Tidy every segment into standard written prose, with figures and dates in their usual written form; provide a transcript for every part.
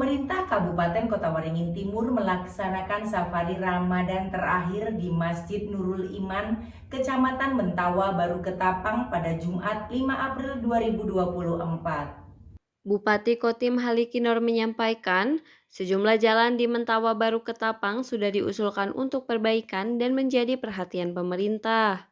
Pemerintah Kabupaten Kota Waringin Timur melaksanakan safari Ramadan terakhir di Masjid Nurul Iman, Kecamatan Mentawa, Baru Ketapang pada Jumat 5 April 2024. Bupati Kotim Halikinor menyampaikan, sejumlah jalan di Mentawa Baru Ketapang sudah diusulkan untuk perbaikan dan menjadi perhatian pemerintah.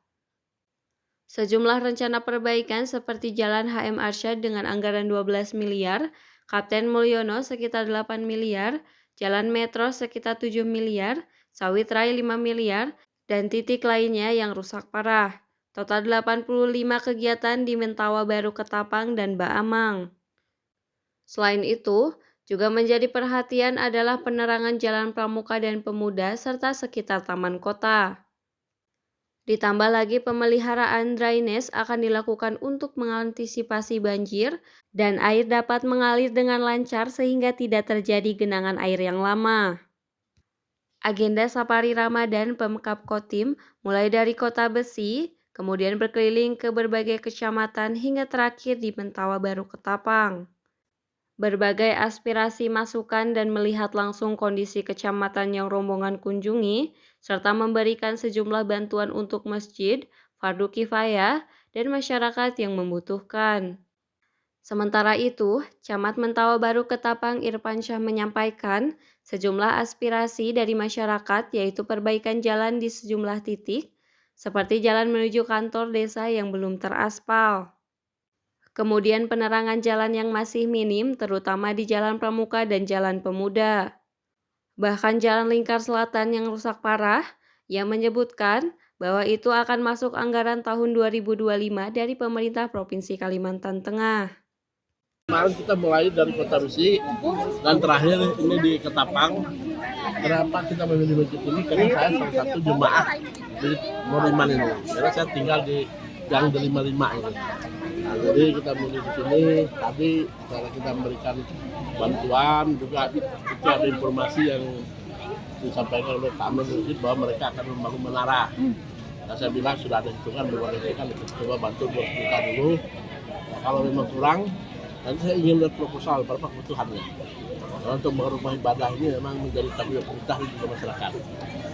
Sejumlah rencana perbaikan seperti Jalan HM Arsyad dengan anggaran 12 miliar, Kapten Mulyono sekitar 8 miliar, Jalan Metro sekitar 7 miliar, Sawit Rai 5 miliar, dan titik lainnya yang rusak parah. Total 85 kegiatan di Mentawa Baru Ketapang dan Baamang. Selain itu, juga menjadi perhatian adalah penerangan jalan pramuka dan pemuda serta sekitar taman kota. Ditambah lagi pemeliharaan drainase akan dilakukan untuk mengantisipasi banjir dan air dapat mengalir dengan lancar sehingga tidak terjadi genangan air yang lama. Agenda Safari Ramadan Pemkab Kotim mulai dari Kota Besi, kemudian berkeliling ke berbagai kecamatan hingga terakhir di Mentawa Baru Ketapang. Berbagai aspirasi masukan dan melihat langsung kondisi kecamatan yang rombongan kunjungi, serta memberikan sejumlah bantuan untuk masjid, fardu kifayah, dan masyarakat yang membutuhkan. Sementara itu, Camat Mentawa Baru Ketapang Irfansyah menyampaikan sejumlah aspirasi dari masyarakat yaitu perbaikan jalan di sejumlah titik, seperti jalan menuju kantor desa yang belum teraspal. Kemudian penerangan jalan yang masih minim terutama di Jalan Pramuka dan Jalan Pemuda. Bahkan Jalan Lingkar Selatan yang rusak parah, yang menyebutkan bahwa itu akan masuk anggaran tahun 2025 dari pemerintah Provinsi Kalimantan Tengah. Kemarin kita mulai dari Kota Besi dan terakhir ini di Ketapang. Kenapa kita memilih masjid ini? Karena saya salah satu jemaah di Nuriman ini. Karena saya tinggal di Gang 55 ini. Nah, jadi kita mulai di sini. Tadi karena kita memberikan bantuan juga itu ada informasi yang disampaikan oleh Pak Amin bahwa mereka akan membangun menara. Nah, saya bilang sudah ada hitungan, belum ada hitungan, kita coba bantu buat kita dulu. Nah, kalau memang kurang, nanti saya ingin lihat proposal berapa kebutuhannya. Karena untuk rumah ibadah ini memang menjadi tanggung jawab pemerintah dan juga masyarakat.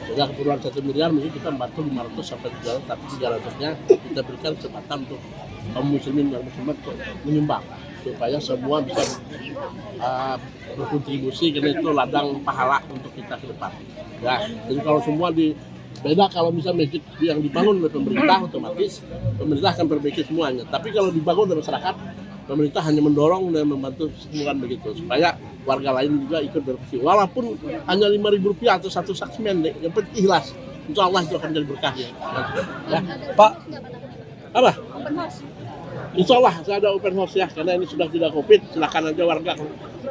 Jika keperluan 1 miliar, mungkin kita bantu 500 sampai 300, tapi 300-nya kita berikan kesempatan untuk kaum muslimin dan muslimat untuk menyumbang supaya semua bisa berkontribusi, karena itu ladang pahala untuk kita ke depan. Ya, jadi kalau semua beda kalau misalnya masjid yang dibangun oleh pemerintah, otomatis pemerintah akan perbaiki semuanya. Tapi kalau dibangun oleh masyarakat, pemerintah hanya mendorong dan membantu semuanya begitu supaya warga lain juga ikut berkontribusi. Walaupun hanya Rp5.000 atau satu saksimen, yang penting ikhlas. Insya Allah itu akan jadi berkah ya. Pak, apa? Insya Allah saya ada open house ya, karena ini sudah tidak COVID, silakan aja warga.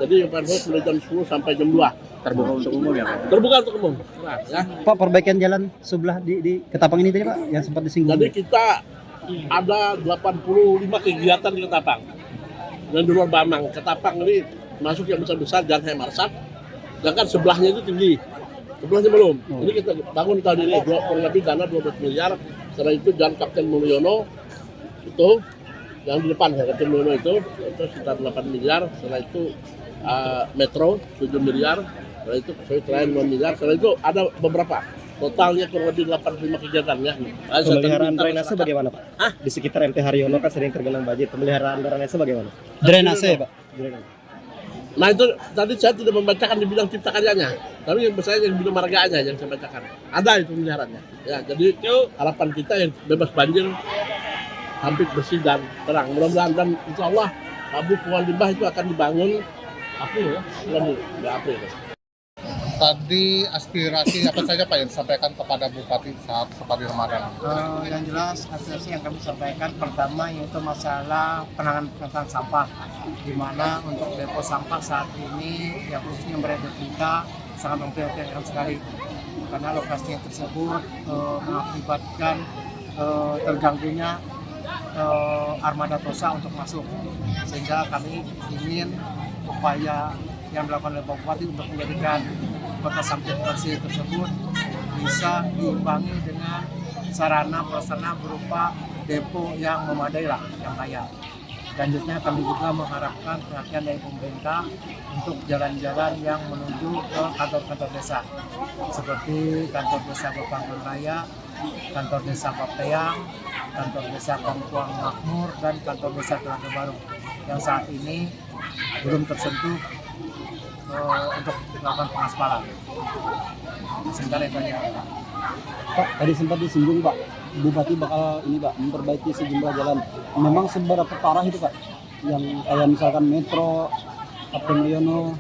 Jadi open house mulai jam 10 sampai jam 2. Terbuka untuk umum ya Pak? Terbuka untuk umum. Nah, ya. Pak, perbaikan jalan sebelah di Ketapang ini tadi Pak, yang sempat disinggung. Jadi kita ada 85 kegiatan di Ketapang. Dan di luar Bamang, Ketapang ini masuk yang besar-besar Jalan HM Arsyad. Sedangkan sebelahnya itu tinggi. Sebelahnya belum. Jadi kita bangun tadi ini kurang lebih dana 12 miliar. Setelah itu Jalan Kapten Mulyono itu yang di depan ya, Kapten Mulyono itu sekitar 8 miliar. Setelah itu Metro 7 miliar. Setelah itu Sawit Rai 5 miliar. Setelah itu ada beberapa. Totalnya kurang lebih 85 kegiatan ya. Pemeliharaan drainase bagaimana Pak? Di sekitar MT Haryono kan sering tergenang banjir. Pemeliharaan drainase bagaimana? Drainase Pak. Nah itu tadi saya tidak membacakan di bidang cipta karyanya, tapi yang saya yang bidang marganya yang saya bacakan. Ada itu pemeliharaannya. Ya, jadi harapan kita yang bebas banjir, hampir bersih dan terang. Mudah-mudahan dan insya Allah Pabrik Pengolahan Limbah itu akan dibangun April ya, bulan April. Tadi aspirasi apa saja Pak yang disampaikan kepada Bupati saat Safari Ramadan? Yang jelas aspirasi yang kami sampaikan pertama yaitu masalah penanganan sampah, di mana untuk depo sampah saat ini yang khususnya berada di kita sangat memprihatinkan sekali karena lokasinya tersebut mengakibatkan terganggunya armada tosa untuk masuk, sehingga kami ingin upaya yang dilakukan oleh Bupati untuk menjadikan kota sampah bersih tersebut bisa diimbangi dengan sarana prasarana berupa depo yang memadai lah, yang layak. Selanjutnya kami juga mengharapkan perhatian dari pemerintah untuk jalan-jalan yang menuju ke kantor-kantor desa seperti kantor desa Bepanggung Raya, kantor desa Papeyang, kantor desa Pangkuang Makmur, dan kantor desa Telaga Baru yang saat ini belum tersentuh untuk melakukan pengaspalan. Sementara itu aja. Pak, tadi sempat disinggung Pak, Bupati bakal ini Pak memperbaiki sejumlah jalan. Memang seberapa parah itu Pak? Yang kayak misalkan Metro, Kapten Mulyono.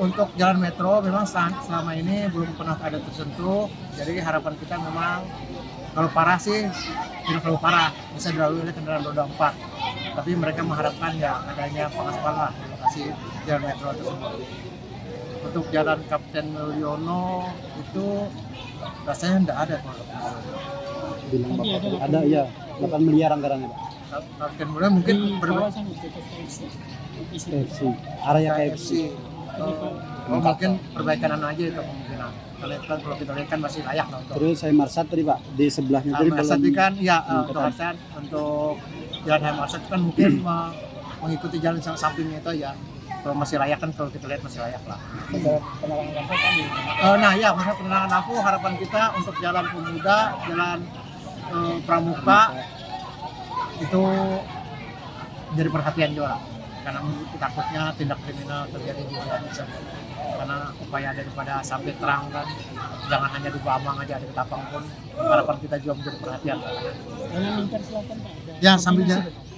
Untuk jalan metro memang selama ini belum pernah ada tersentuh. Jadi harapan kita memang kalau parah sih tidak terlalu parah, bisa dilalui oleh kendaraan roda 4. Tapi mereka mengharapkan ya adanya pengaspalan di lokasi jalan metro tersebut. Untuk jalan Kapten Mulyono itu rasanya tidak ada Pak. Bilang Bapak tadi ada ya 8 miliar anggarannya Pak. Kapten Mulyono mungkin KFC, area KFC. mungkin perbaikan aja itu kemungkinan. Karena itu kan kalau kita lihat kan masih layak lah untuk. Terus saya Marsat tadi Pak di sebelahnya tadi Marsat belum. kan ya untuk Marsat, untuk jalan Hayam Marsat kan mungkin mengikuti jalan sampingnya itu ya. Kalau masih layak kan, kalau kita lihat masih layak lah. Penerangan lampu tadi. Nah ya, masalah penerangan lampu harapan kita untuk jalan pemuda, jalan pramuka itu jadi perhatian juga. Karena takutnya tindak kriminal terjadi juga di sana. Karena upaya daripada sampai terang kan, jangan hanya di Bamang aja, ada di Ketapang pun harapan kita juga menjadi perhatian. Jalan Lingkar Selatan Pak. Ya sambil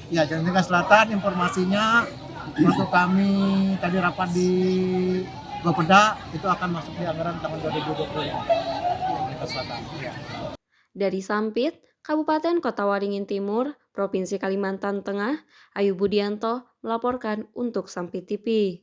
ya Jalan Lingkar Selatan informasinya untuk kami tadi rapat di Bapeda itu akan masuk di anggaran tahun 2020 ya. Lingkar Selatan. Ya. Dari Sampit, Kabupaten Kota Waringin Timur, Provinsi Kalimantan Tengah, Ayu Budianto melaporkan untuk Sampit TV.